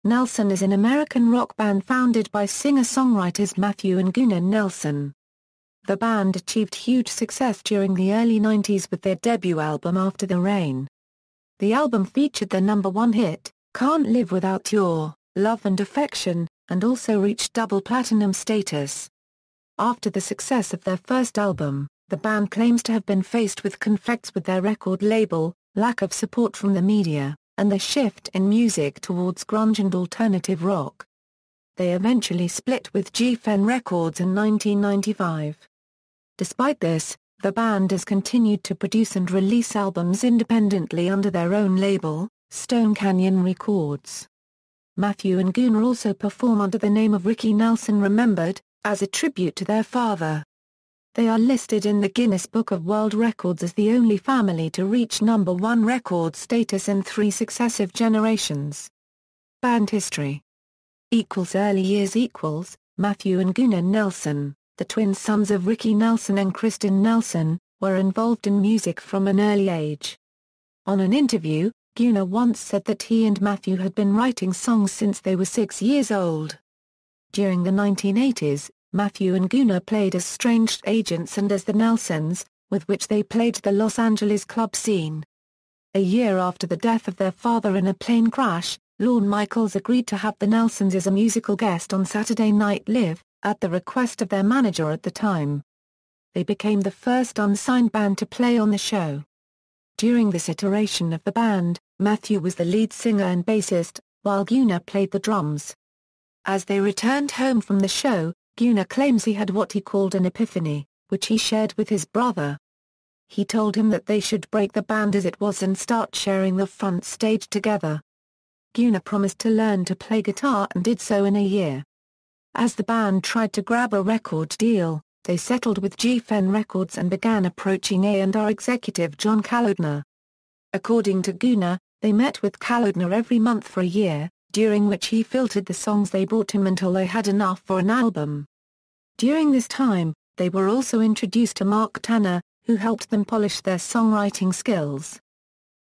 Nelson is an American rock band founded by singer-songwriters Matthew and Gunnar Nelson. The band achieved huge success during the early 90s with their debut album After the Rain. The album featured their number one hit, Can't Live Without Your Love and Affection, and also reached double platinum status. After the success of their first album, the band claims to have been faced with conflicts with their record label, lack of support from the media, and the shift in music towards grunge and alternative rock. They eventually split with Geffen Records in 1995. Despite this, the band has continued to produce and release albums independently under their own label, Stone Canyon Records. Matthew and Gunnar also perform under the name of Ricky Nelson Remembered, as a tribute to their father. They are listed in the Guinness Book of World Records as the only family to reach number one record status in 3 successive generations. Band history. Early years. Matthew and Gunnar Nelson, the twin sons of Ricky Nelson and Kristen Nelson, were involved in music from an early age. On an interview, Gunnar once said that he and Matthew had been writing songs since they were 6 years old. During the 1980s, Matthew and Gunnar played as Strange Agents and as the Nelsons, with which they played the Los Angeles club scene. A year after the death of their father in a plane crash, Lorne Michaels agreed to have the Nelsons as a musical guest on Saturday Night Live, at the request of their manager at the time. They became the first unsigned band to play on the show. During this iteration of the band, Matthew was the lead singer and bassist, while Gunnar played the drums. As they returned home from the show, Gunnar claims he had what he called an epiphany, which he shared with his brother. He told him that they should break the band as it was and start sharing the front stage together. Gunnar promised to learn to play guitar and did so in a year. As the band tried to grab a record deal, they settled with Geffen Records and began approaching A&R executive John Kalodner. According to Gunnar, they met with Kalodner every month for a year, during which he filtered the songs they brought him until they had enough for an album. During this time, they were also introduced to Mark Tanner, who helped them polish their songwriting skills.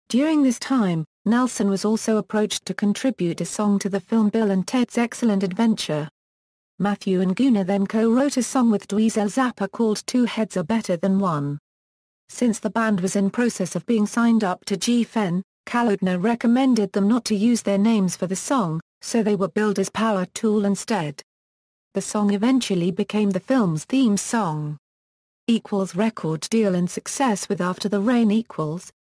During this time, Nelson was also approached to contribute a song to the film Bill and Ted's Excellent Adventure. Matthew and Gunnar then co-wrote a song with Dweezil Zappa called Two Heads Are Better Than One. Since the band was in process of being signed up to Geffen, Kalodner recommended them not to use their names for the song, so they were billed as Power Tool instead. The song eventually became the film's theme song. Record deal and success with After the Rain.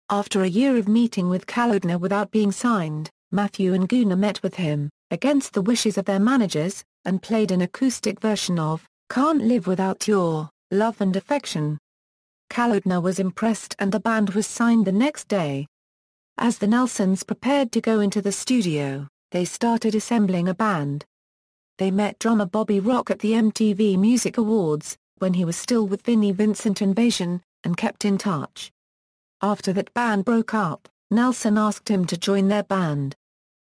After a year of meeting with Kalodner without being signed, Matthew and Gunnar met with him, against the wishes of their managers, and played an acoustic version of Can't Live Without Your Love and Affection. Kalodner was impressed and the band was signed the next day. As the Nelsons prepared to go into the studio, they started assembling a band. They met drummer Bobby Rock at the MTV Music Awards, when he was still with Vinnie Vincent Invasion, and kept in touch. After that band broke up, Nelson asked him to join their band.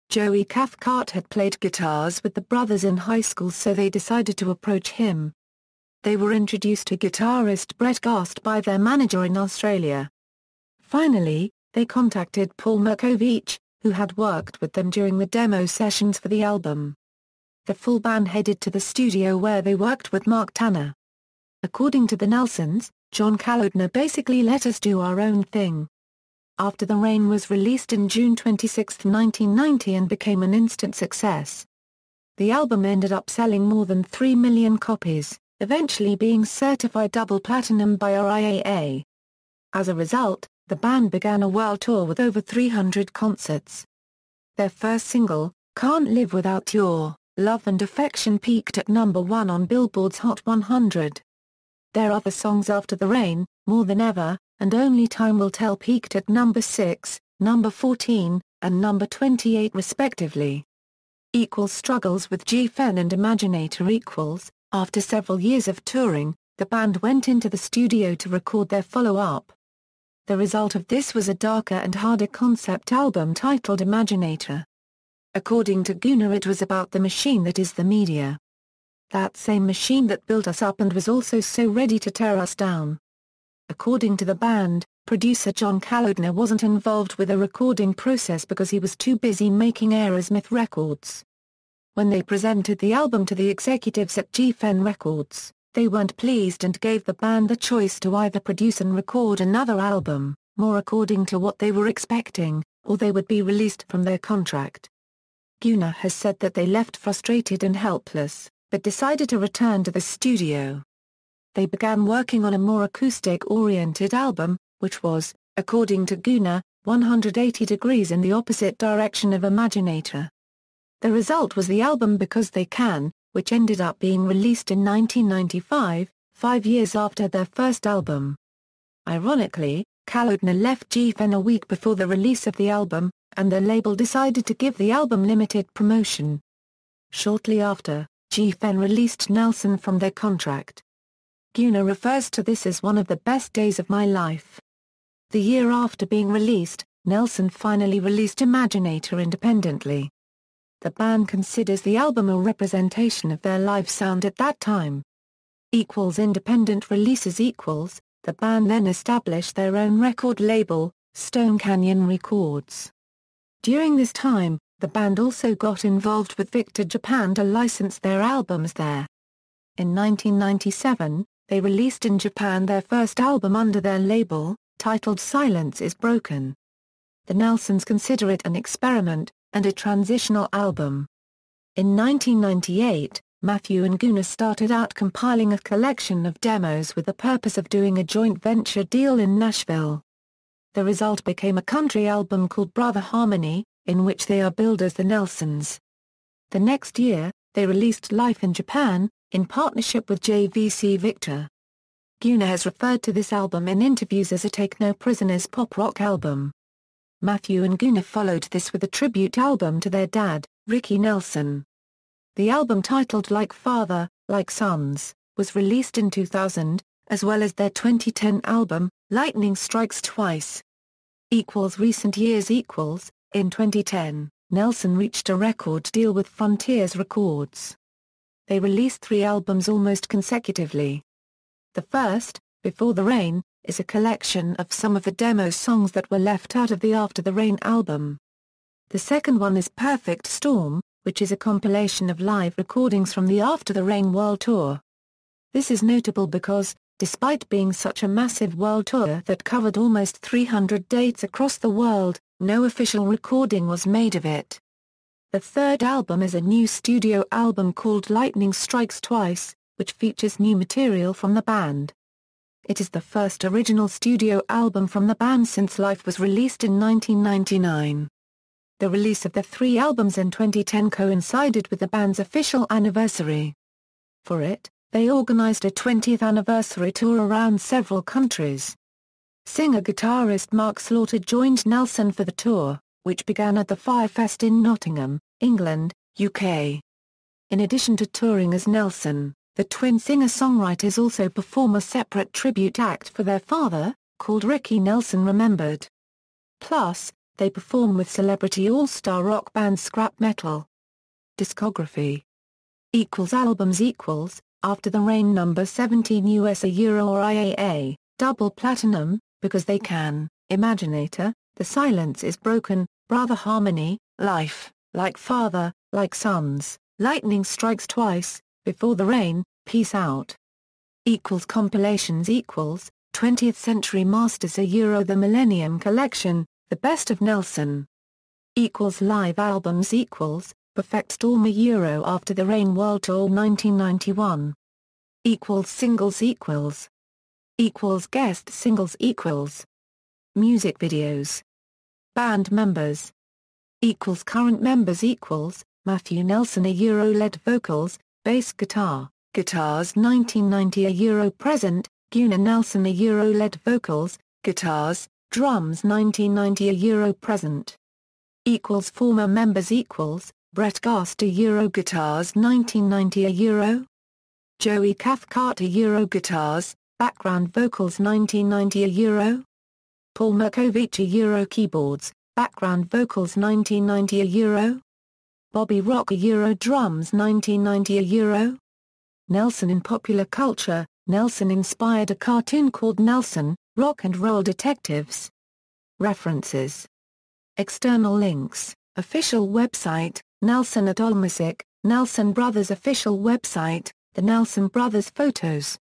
Joey Cathcart had played guitars with the brothers in high school, so they decided to approach him. They were introduced to guitarist Brett Gast by their manager in Australia. Finally, they contacted Paul Markovich, who had worked with them during the demo sessions for the album. The full band headed to the studio where they worked with Mark Tanner. According to the Nelsons, John Kalodner basically let us do our own thing. After the Rain was released in June 26, 1990 and became an instant success. The album ended up selling more than 3 million copies, eventually being certified double platinum by RIAA. As a result, the band began a world tour with over 300 concerts. Their first single, Can't Live Without Your Love and Affection, peaked at number 1 on Billboard's Hot 100. Their other songs After the Rain, More Than Ever, and Only Time Will Tell peaked at number 6, number 14, and number 28 respectively. Struggles with Geffen and Imaginator. After several years of touring, the band went into the studio to record their follow-up. The result of this was a darker and harder concept album titled Imaginator. According to Gunnar, it was about the machine that is the media. That same machine that built us up and was also so ready to tear us down. According to the band, Producer John Kalodner wasn't involved with the recording process because he was too busy making Aerosmith records. When they presented the album to the executives at Geffen Records, they weren't pleased and gave the band the choice to either produce and record another album, more according to what they were expecting, or they would be released from their contract. Gunnar has said that they left frustrated and helpless, but decided to return to the studio. They began working on a more acoustic-oriented album, which was, according to Gunnar, 180 degrees in the opposite direction of Imaginator. The result was the album Because They Can, which ended up being released in 1995, 5 years after their first album. Ironically, Kalodner left Geffen a week before the release of the album, and the label decided to give the album limited promotion. Shortly after, Geffen released Nelson from their contract. Gunnar refers to this as one of the best days of my life. The year after being released, Nelson finally released Imaginator independently. The band considers the album a representation of their live sound at that time. Independent releases the band then established their own record label, Stone Canyon Records. During this time, the band also got involved with Victor Japan to license their albums there. In 1997, they released in Japan their first album under their label, titled Silence is Broken. The Nelsons consider it an experiment, and a transitional album. In 1998, Matthew and Gunnar started out compiling a collection of demos with the purpose of doing a joint venture deal in Nashville. The result became a country album called Brother Harmony, in which they are billed as the Nelsons. The next year, they released Life in Japan, in partnership with JVC Victor. Gunnar has referred to this album in interviews as a Take No Prisoners pop rock album. Matthew and Gunnar followed this with a tribute album to their dad, Ricky Nelson. The album, titled Like Father, Like Sons, was released in 2000, as well as their 2010 album, Lightning Strikes Twice. Recent years In 2010, Nelson reached a record deal with Frontiers Records. They released 3 albums almost consecutively. The first, Before the Rain, is a collection of some of the demo songs that were left out of the After the Rain album. The second one is Perfect Storm, which is a compilation of live recordings from the After the Rain World Tour. This is notable because, despite being such a massive world tour that covered almost 300 dates across the world, no official recording was made of it. The third album is a new studio album called Lightning Strikes Twice, which features new material from the band. It is the first original studio album from the band since Life was released in 1999. The release of the 3 albums in 2010 coincided with the band's official anniversary. For it, they organized a 20th anniversary tour around several countries. Singer-guitarist Mark Slaughter joined Nelson for the tour, which began at the Firefest in Nottingham, England, UK. In addition to touring as Nelson, the twin singer-songwriters also perform a separate tribute act for their father, called Ricky Nelson Remembered. Plus, they perform with celebrity all-star rock band Scrap Metal. Discography Albums After the Rain number 17 US Euro or IAA, Double Platinum, Because They Can, Imaginator, The Silence is Broken, Brother Harmony, Life, Like Father, Like Sons, Lightning Strikes Twice, Before the Rain, Peace Out. Compilations 20th Century Masters The Millennium Collection, The Best of Nelson. Live albums Perfect Storm After the Rain World Tour 1991. Singles Guest singles Music videos. Band members Current members Matthew Nelson lead vocals, bass guitars 1990 present, Gunnar Nelson lead vocals, guitars, drums 1990 present. Former members Brett Gast guitars 1990 Joey Cathcart guitars, background vocals 1990 Paul Markovich keyboards, background vocals 1990 Bobby Rock drums 1990 Nelson in popular culture, Nelson inspired a cartoon called Nelson, Rock and Roll Detectives. References. External links, official website, Nelson at AllMusic, Nelson Brothers official website, The Nelson Brothers photos.